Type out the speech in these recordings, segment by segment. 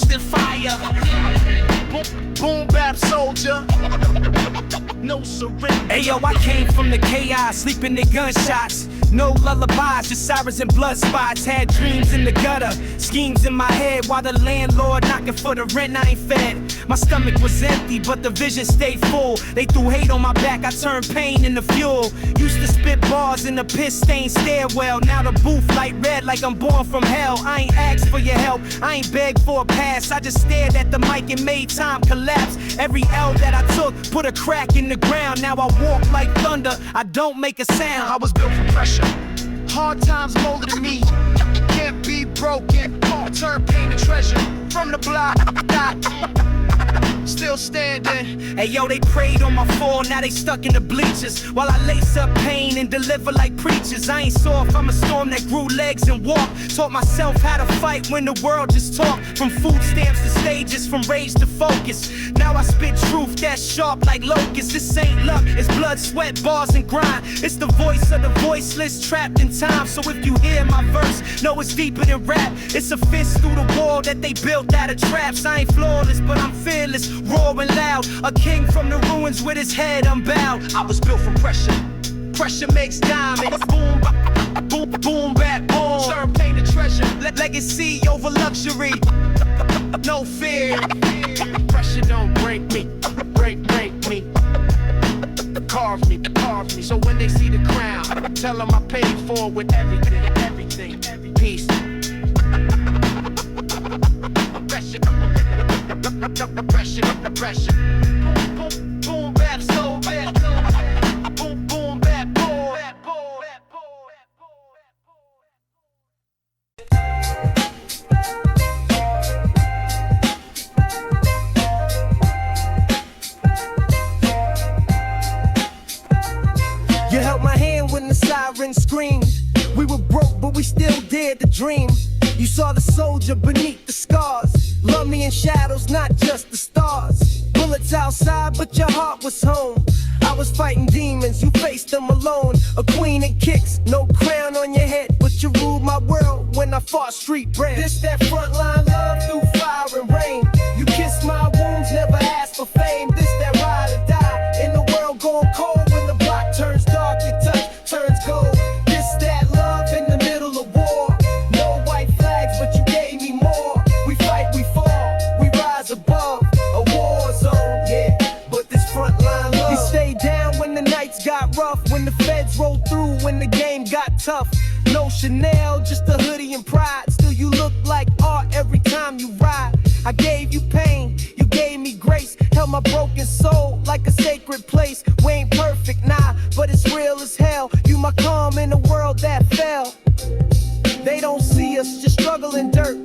lost in fire. Boom bap soldier, no surrender. Ayo, I came from the chaos, sleeping in gunshots. No lullabies, just sirens and blood spots. Had dreams in the gutter, schemes in my head. While the landlord knocking for the rent, I ain't fed. My stomach was empty, but the vision stayed full. They threw hate on my back, I turned pain into fuel. Used to spit bars in the piss-stained stairwell. Now the booth light red like I'm born from hell. I ain't asked for your help, I ain't begged for a pass. I just stared at the mic and made time collapse. Every L that I took put a crack in the ground. Now I walk like thunder, I don't make a sound. I was built for pressure, hard times molded me. Can't be broken, I turn pain to treasure. From the block, still standing. Hey yo, they prayed on my fall, now they stuck in the bleachers. While I lace up pain and deliver like preachers. I ain't soft, I'm a storm that grew legs and walked. Taught myself how to fight when the world just talked. From food stamps to stages, from rage to focus. Now I spit truth that's sharp like locusts. This ain't luck, it's blood, sweat, bars and grind. It's the voice of the voiceless trapped in time. So if you hear my verse, know it's deeper than rap. It's a fist through the wall that they built out of traps. I ain't flawless, but I'm fearless, raw and loud. A king from the ruins with his head unbowed. I was built from pressure, pressure makes diamonds. Boom, boom, boom, bap, boom. Turn pain to treasure, legacy over luxury. No fear, pressure don't break me, break me. Carve me, carve me. So when they see the crown, tell them I paid for it with everything, everything, peace. Pressure. Boom, boom, bap, so bad. Boom, boom, bap, boom. You held my hand when the siren screamed. We were broke, but we still dared to dream. You saw the soldier beneath the scars. Love me in shadows, not just the stars. Bullets outside, but your heart was home. I was fighting demons, you faced them alone. A queen in kicks, no crown on your head, but you ruled my world when I fought street bread. This that frontline love through fire and rain. You kissed my wounds, never asked for fame. This that ride or die in the world going cold. When the block turns dark, your touch turns gold. This that love in the middle of war. No white flags, but you gave me more. We fight, we fall, we rise above a war zone, yeah. But this frontline love. You stayed down when the nights got rough, when the feds rolled through, when the game got tough. No Chanel, just a hoodie and pride. Still you look like art every time you ride. I gave you pain, you gave me grace. Held my broken soul like a sacred place. We ain't perfect, nah, but it's real as hell. You my calm in a world that fell. They don't see us, just struggle in dirt.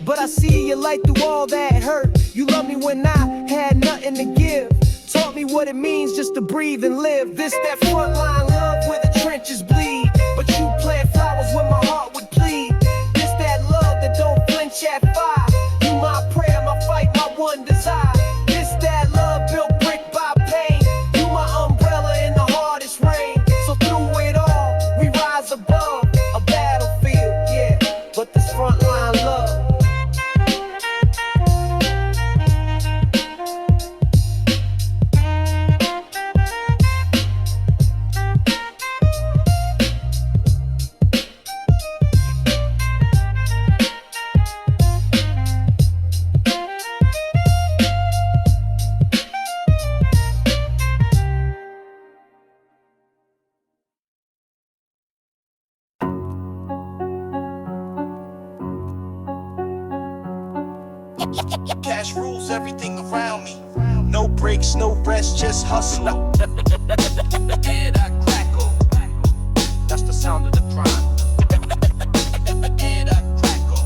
But I see you light through all that hurt. You love me when I had nothing to give. Taught me what it means just to breathe and live. This that frontline love where the trenches bleed. But you plant flowers when my heart would plead. This that love that don't flinch at fire. You my prayer, my fight, my one desire. This that love built brick by pain. You my umbrella in the hardest rain. So through it all, we rise above a battlefield, yeah. But this frontline love. Cash rules everything around me. No breaks, no rest, just hustle. Hear that crackle? That's the sound of the grind. Hear that crackle?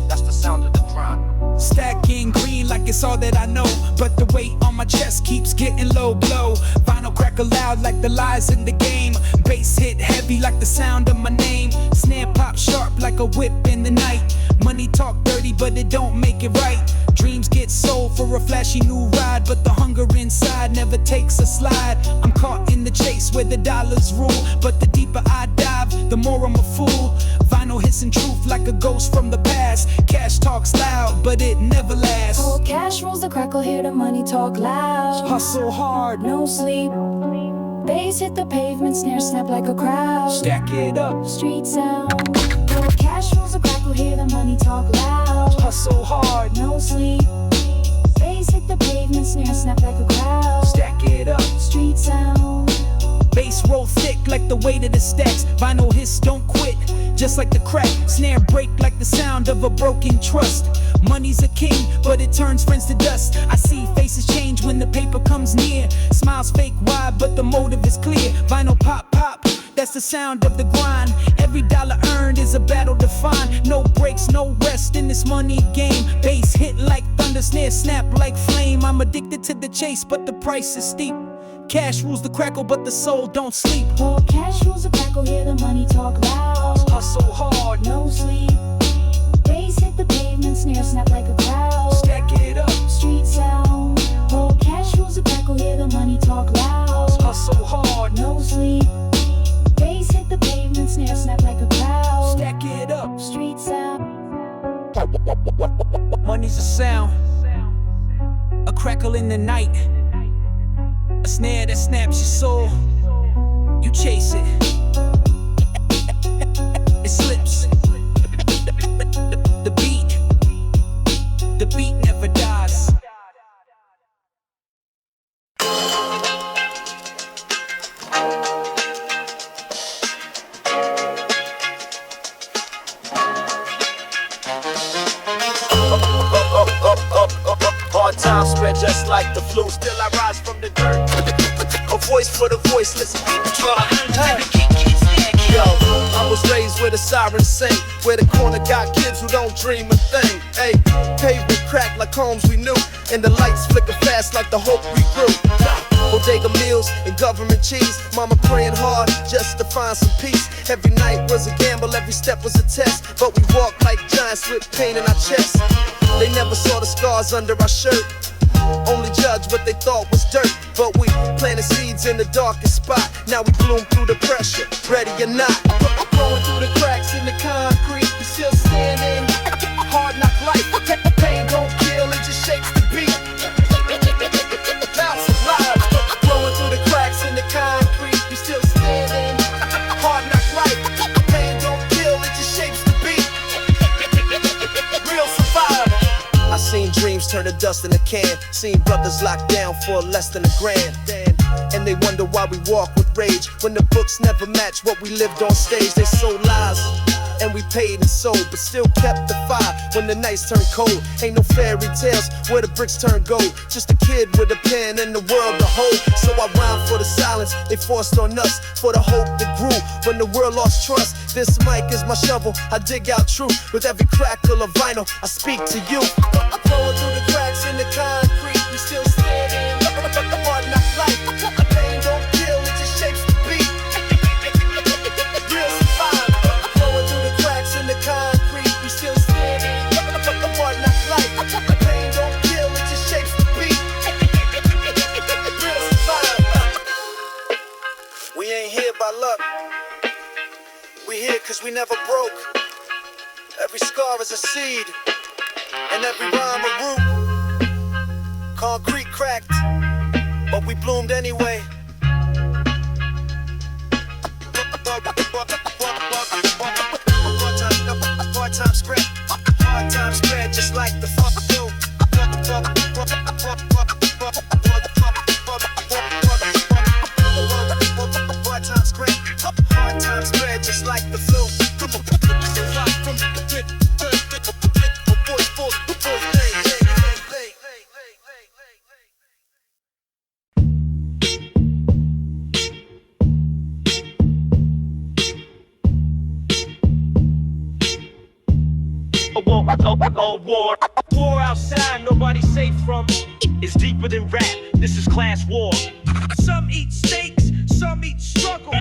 That's the sound of the grind. Stacking green like it's all that I know, but the weight on my chest keeps getting low blow. Vinyl crackle loud like the lies in the game. Bass hit heavy like the sound of my name. Snare pop sharp like a whip in the night. Money talk dirty but it don't make it right. Dreams get sold for a flashy new ride, but the hunger inside never takes a slide. I'm caught in the chase where the dollars rule, but the deeper I dive, the more I'm a fool. Vinyl hissing truth like a ghost from the past. Cash talks loud, but it never lasts. Oh, cash rules the crackle, hear the money talk loud. Hustle hard, No sleep. Bass hit the pavement, snare snap like a crowd. stack it up. Street sound. Oh, cash rules the crackle, hear the money talk loud. Hustle hard, No sleep. Bass hit the pavement, snare snap like a crowd. stack it up. Street sound. Bass roll thick like the weight of the stacks. Vinyl hiss, don't quit, just like the crack. Snare break like the sound of a broken trust. Money's a king, but it turns friends to dust. I see faces change when the paper comes near. Smiles fake wide, but the motive is clear. Vinyl pop, pop, that's the sound of the grind. Every dollar earned is a battle defined. No breaks, no rest in this money game. Bass hit like thunder, snare snap like flame. I'm addicted to the chase, but the price is steep. Cash rules the crackle, but the soul don't sleep. Oh, cash rules the crackle, hear the money talk loud. Hustle hard, No sleep. Bass hit the pavement, snare snap like a crowd. stack it up. Street sound. Oh, cash rules the crackle, hear the money talk loud. Hustle hard, No sleep. Bass hit the pavement, snare snap like a crowd. stack it up. Street sound. Money's a sound, a crackle in the night, a snare that snaps your soul. You chase it, it slips. The beat never dies. Hard times spread just like the flu. Still I rise from the dirt. A voice for the voiceless. Yo, I was raised where the sirens sing, where the corner got kids who don't dream a thing. Hey, pavement crack like homes we knew, and the lights flicker fast like the hope we grew. Bodega meals and government cheese. Mama praying hard just to find some peace. Every night was a gamble, every step was a test. But we walked like giants with pain in our chests. They never saw the scars under our shirt, only judged what they thought was dirt. But we planted seeds in the darkest spot. Now we bloom through the pressure, ready or not. Going through the cracks in the concrete, we still standing. Hard knock life, pain don't kill, it just shakes the beat. Bounce of life, growing through the cracks in the concrete, we still standing. Hard knock life, pain don't kill, it just shakes the beat. Real survivor. I seen dreams turn to dust in a can. Seen brothers locked down for less than $1,000. And they wonder why we walk with rage when the books never match what we lived on stage. They sold lies and we paid and sold, but still kept the fire when the nights turn cold. Ain't no fairy tales where the bricks turn gold. Just a kid with a pen and the world to hold. So I rhyme for the silence they forced on us, for the hope that grew when the world lost trust. This mic is my shovel, I dig out truth. With every crackle of vinyl, I speak to you. Going through the cracks in the concrete, we still standing. Hard knock life, pain don't kill, it just shapes the beat. Real survivor. Going through the cracks in the concrete, we still standing. Hard knock life, pain don't kill, it just shapes the beat. Real survivor. We ain't here by luck, we here cause we never broke. Every scar is a seed, and every rhyme a root. Concrete cracked, but we bloomed anyway. Hard times spread, hard times spread just like the fuck do. Hard times spread, hard times spread just like the flu. War outside, nobody's safe from. It's deeper than rap, this is class war. Some eat steaks, some eat struggle.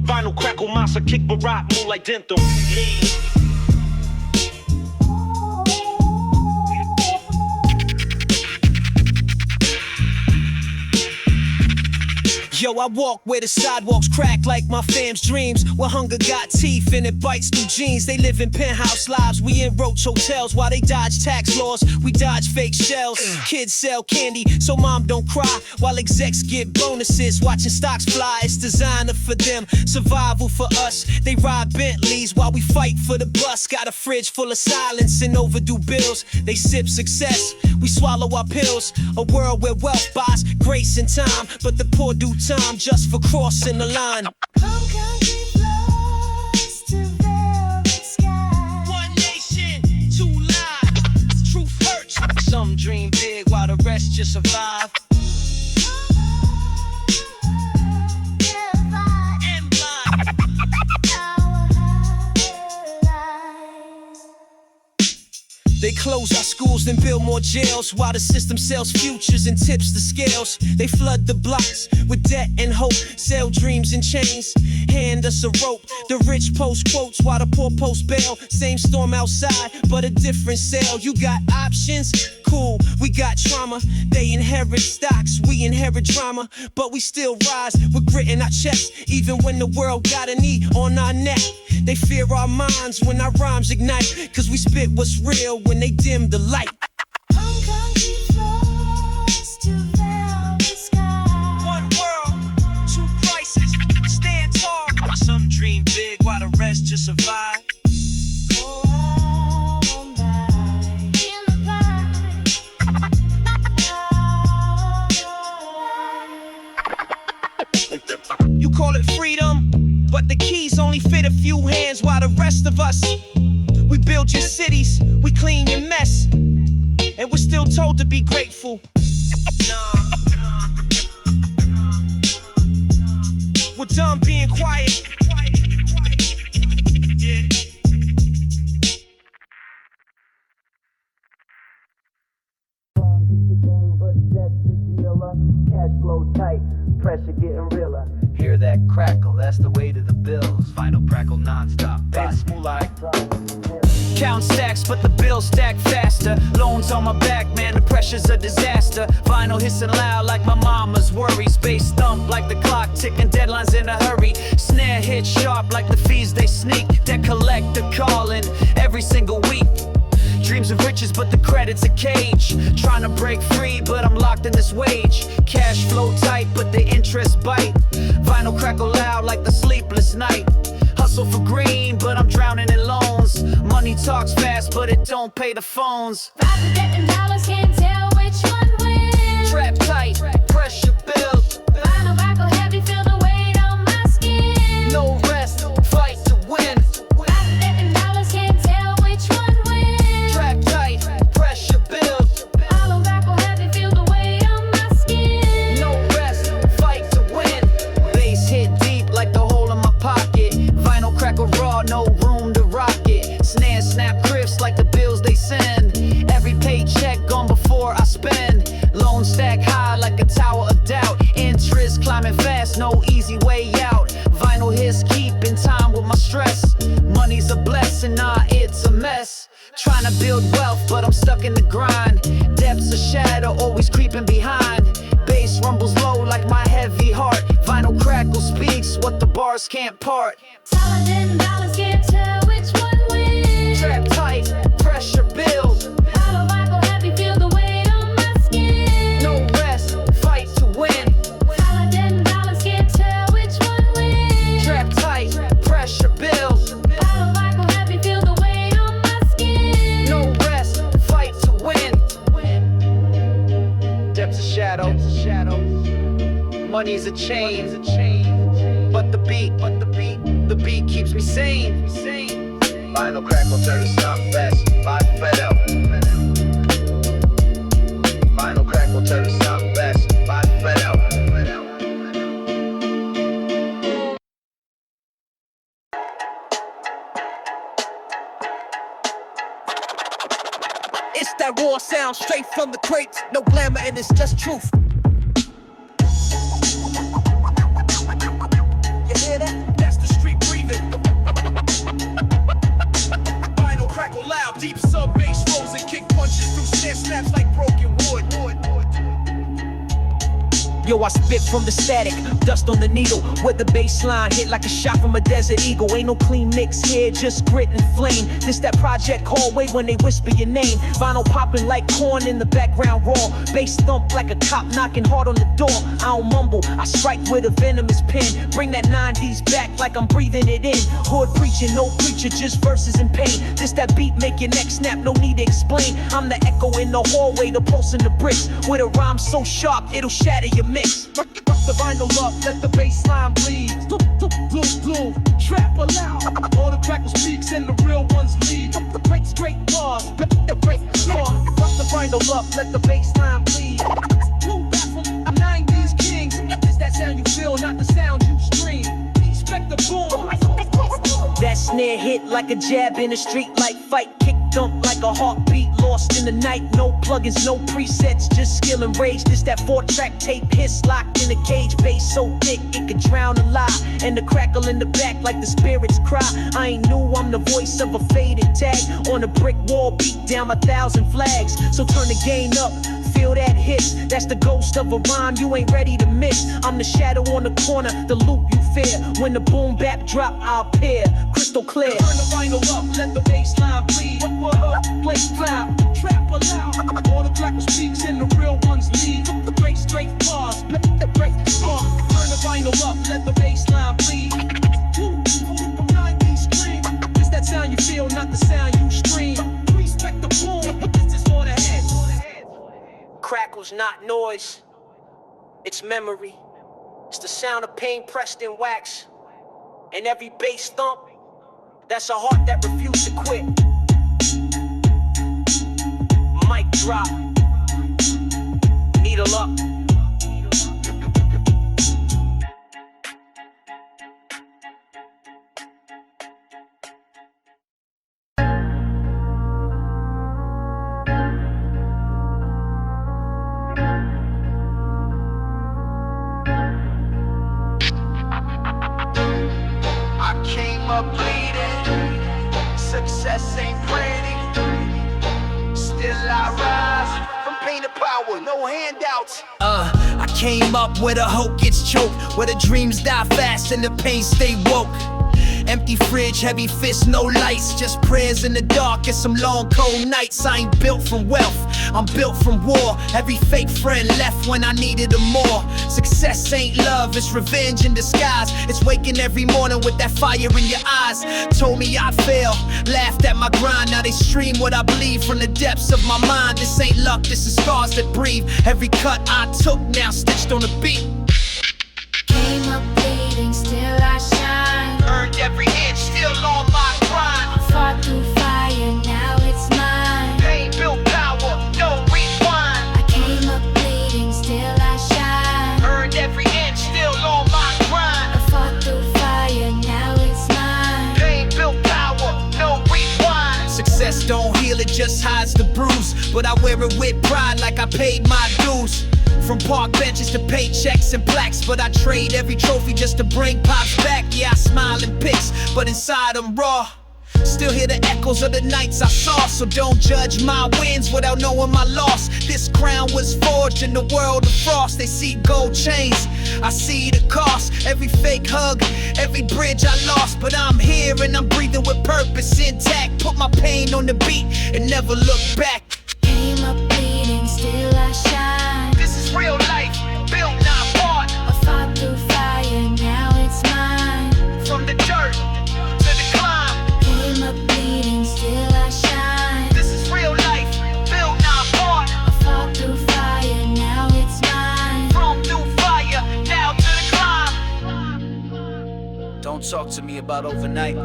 Vinyl crackle, massa, kick, barat, move like dental. Yo, I walk where the sidewalks crack like my fam's dreams. Where hunger got teeth and it bites through jeans. They live in penthouse lives, we in roach hotels. While they dodge tax laws, we dodge fake shells. Kids sell candy so mom don't cry, while execs get bonuses. Watching stocks fly, it's designer for them, survival for us. They ride Bentleys while we fight for the bus. Got a fridge full of silence and overdue bills. They sip success, we swallow our pills. A world where wealth buys grace and time, but the poor do time just for crossing the line. Home country flows to velvet skies. One nation, two lives. Truth hurts. Some dream big while the rest just survive. And blind. They close our schools and build more jails, while the system sells futures and tips the scales. They flood the blocks with debt and hope, sell dreams and chains, hand us a rope. The rich post quotes while the poor post bail. Same storm outside, but a different sale. You got options? Cool, we got trauma. They inherit stocks, we inherit drama, but we still rise with grit in our chest, even when the world got a knee on our neck. They fear our minds when our rhymes ignite, cause we spit what's real when they dim the light. Home country flows to velvet skies. One world, two prices, stand tall. Some dream big while the rest just survive. You call it freedom, but the keys only fit a few hands, while the rest of us, we build your cities, we clean your mess, and we're still told to be grateful. We're done being quiet. Yeah. Cash flow tight, pressure getting realer. Hear that crackle, that's the way to the bills. Vinyl crackle non-stop, that's like count stacks, but the bills stack faster. Loans on my back, man, the pressure's a disaster. Vinyl hissing loud like my mama's worries. Bass thump like the clock ticking, deadlines in a hurry. Snare hit sharp like the fees they sneak. Debt collector calling every single week. Dreams of riches, but the credit's a cage. Trying to break free, but I'm locked in this wage. Cash flow tight, but the interest bite. Vinyl crackle loud like the sleepless night. Hustle for green, but I'm drowning in loans. Money talks fast, but it don't pay the phones. Five debt and dollars, can't tell which one wins. Trap tight, pressure build. Vinyl crackle heavy, feel the weight on my skin. No rest, fight to win. Five debt and dollars, can't tell which one wins. Trap tight, pressure build. Vinyl crackle heavy, feel the weight on my skin. No rest, fight to win. Bass hit deep like the hole in my pocket. Vinyl crackle raw, no room to rock it. Snare snap crisp like the bills they send. Every paycheck gone before I spend. Loan stack high like a tower of doubt. Interest climbing fast, no easy way out. Vinyl hits keep in time with my stress. Money's a blessing, nah, it's a mess. Trying to build wealth, but I'm stuck in the grind. Depths of shadow, always creeping behind. Bass rumbles low like my heavy heart. Vinyl crackle speaks what the bars can't part. Solid and dollars, can't tell which one wins. Trap tight, pressure build. Vinyl crackle heavy, feel the weight on my skin. No rest, fight to win. Solid and dollars, can't tell which one wins. Trap tight, pressure build. Vinyl crackle heavy, feel the weight on my skin. No rest, fight to win. Depths of shadow. Money's a chain. But the beat keeps me sane. Vinyl crackle turn the sound fast, vibe fed out. Vinyl crackle turn the sound fast, vibe fed out. It's that raw sound straight from the crates. No glamour and it's just truth. You hear that? That's the street breathing. Vinyl crackle loud, deep sub bass rolls and kick punches through snare snaps like broken wood. Yo, I spit from the static, dust on the needle, where the bass line hit like a shot from a desert eagle. Ain't no clean mix here, just grit and flame. This that project hallway when they whisper your name. Vinyl popping like corn in the background raw. Bass thump like a cop knocking hard on the door. I don't mumble, I strike with a venomous pen. Bring that 90s back like I'm breathing it in. Hood preaching, no preacher, just verses and pain. This that beat make your neck snap, no need to explain. I'm the echo in the hallway, the pulse in the bricks. With a rhyme so sharp, it'll shatter your mix. Rock the vinyl up, let the bass line bleed. Blue, trap aloud. All the crackle speaks and the real ones lead. Break straight bars, break score. Rock the vinyl up, let the bass line bleed. Move back from 90s kings. It's that sound you feel, not the sound you stream. Expect the boom. That snare hit like a jab in a street light fight. Kick dump like a heartbeat lost in the night. No plugins, no presets, just skill and rage. This that 4-track tape hiss locked in a cage. Bass so thick it could drown a lie. And the crackle in the back like the spirits cry. I ain't new, I'm the voice of a faded tag. On a brick wall, beat down 1,000 flags. So turn the gain up, feel that hiss. That's the ghost of a rhyme you ain't ready to miss. I'm the shadow on the corner, the loop you fear. When the boom bap drop, I'll appear crystal clear. Turn the vinyl up, let the bass line bleed. Play cloud, trap aloud. All the crackle speaks and the real ones lead. The break straight bars, let the break spark. Turn the vinyl up, let the bass line bleed. From 90s scream. It's that sound you feel, not the sound you stream. Respect the boom, this is for the head. Crackles, not noise. It's memory. It's the sound of pain pressed in wax. And every bass thump, that's a heart that refused to quit. Mic drop. Needle up. I came up bleeding. Success ain't pretty. Still I rise from pain to power, no handouts. I came up where the hope gets choked, where the dreams die fast and the pain stay woke. Empty fridge, heavy fists, no lights, just prayers in the dark and some long cold nights. I ain't built from wealth, I'm built from war. Every fake friend left when I needed them more. Success ain't love, it's revenge in disguise. It's waking every morning with that fire in your eyes. Told me I'd fail, laughed at my grind. Now they stream what I believe from the depths of my mind. This ain't luck, this is scars that breathe. Every cut I took now stitched on the beat. Came up bleeding, still I shine. Earned every inch, still on my grind. Fought through fire, now it's mine. Pain built power, no rewind. I came up bleeding, still I shine. Earned every inch, still on my grind. I fought through fire, now it's mine. Pain built power, no rewind. Success don't heal, it just hides the bruise. But I wear it with pride like I paid my dues. From park benches to paychecks and plaques, but I trade every trophy just to bring pops back. Yeah, I smile in pics, but inside I'm raw. Still hear the echoes of the nights I saw. So don't judge my wins without knowing my loss. This crown was forged in the world of frost. They see gold chains, I see the cost. Every fake hug, every bridge I lost. But I'm here and I'm breathing with purpose intact. Put my pain on the beat and never look back. Came up bleeding, still I shine. This is real life, built not bought. I fought through fire, now it's mine. From the dirt to the climb. Came up bleeding, still I shine. This is real life, built not bought. I fought through fire, now it's mine. From through fire, now to the climb. Don't talk to me about overnight.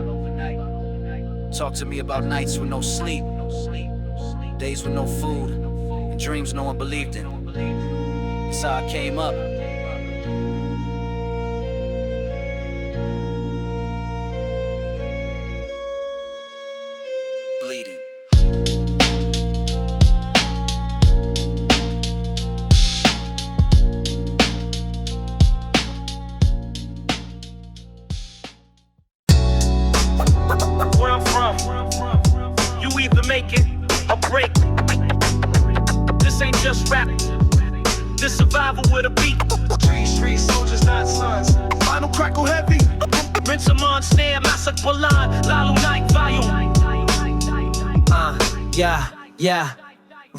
Talk to me about nights with no sleep, days with no food, and dreams no one believed in. That's how I came up. Bleeding. Where I'm from, you either make it or break it. This ain't just rap, The survival with a beat. Street soldiers, not sons. Final crackle heavy. Rinse 'em on snare, massacre Balan, Lalu Night Volume. Yeah.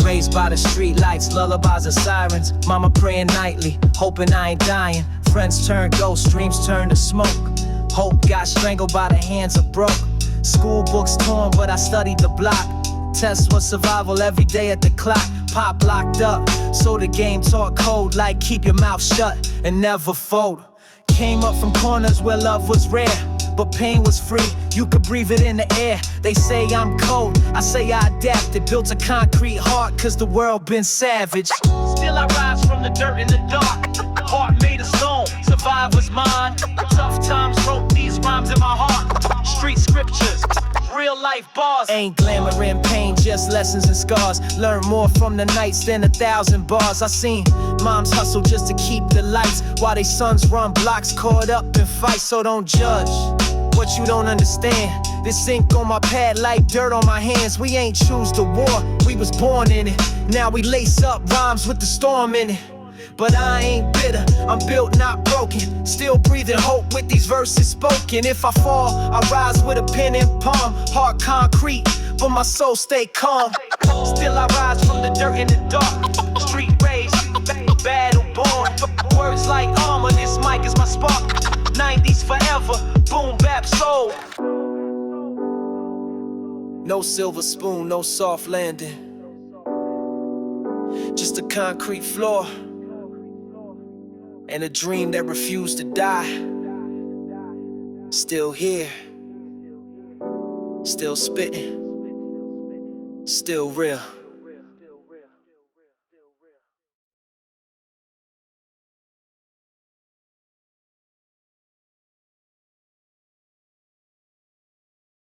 Raised by the street lights, lullabies and sirens. Mama praying nightly, hoping I ain't dying. Friends turn ghosts, dreams turn to smoke. Hope got strangled by the hands of broke. School books torn, but I studied the block. Test was survival every day at the clock. Pop locked up, so the game taught code like keep your mouth shut and never fold. Came up from corners where love was rare, but pain was free, you could breathe it in the air. They say I'm cold, I say I adapted. Built a concrete heart, cause the world been savage. Still I rise from the dirt in the dark. Heart made of stone, survivor's mind. Tough times wrote these rhymes in my heart. Street scriptures, real life bars. Ain't glamour in pain, just lessons and scars. Learn more from the nights than 1,000 bars. I seen moms hustle just to keep the lights, while they sons run blocks caught up in fights. So don't judge what you don't understand. This ink on my pad like dirt on my hands. We ain't choose the war, we was born in it. Now we lace up rhymes with the storm in it. But I ain't bitter, I'm built not broken. Still breathing hope with these verses spoken. If I fall, I rise with a pen and palm. Heart concrete, but my soul stay calm. Still I rise from the dirt in the dark. Street rage, battle born. Words like armor, this mic is my spark. 90s forever, boom bap soul. No silver spoon, no soft landing. Just a concrete floor, and a dream that refused to die. Still here, still spitting, still real.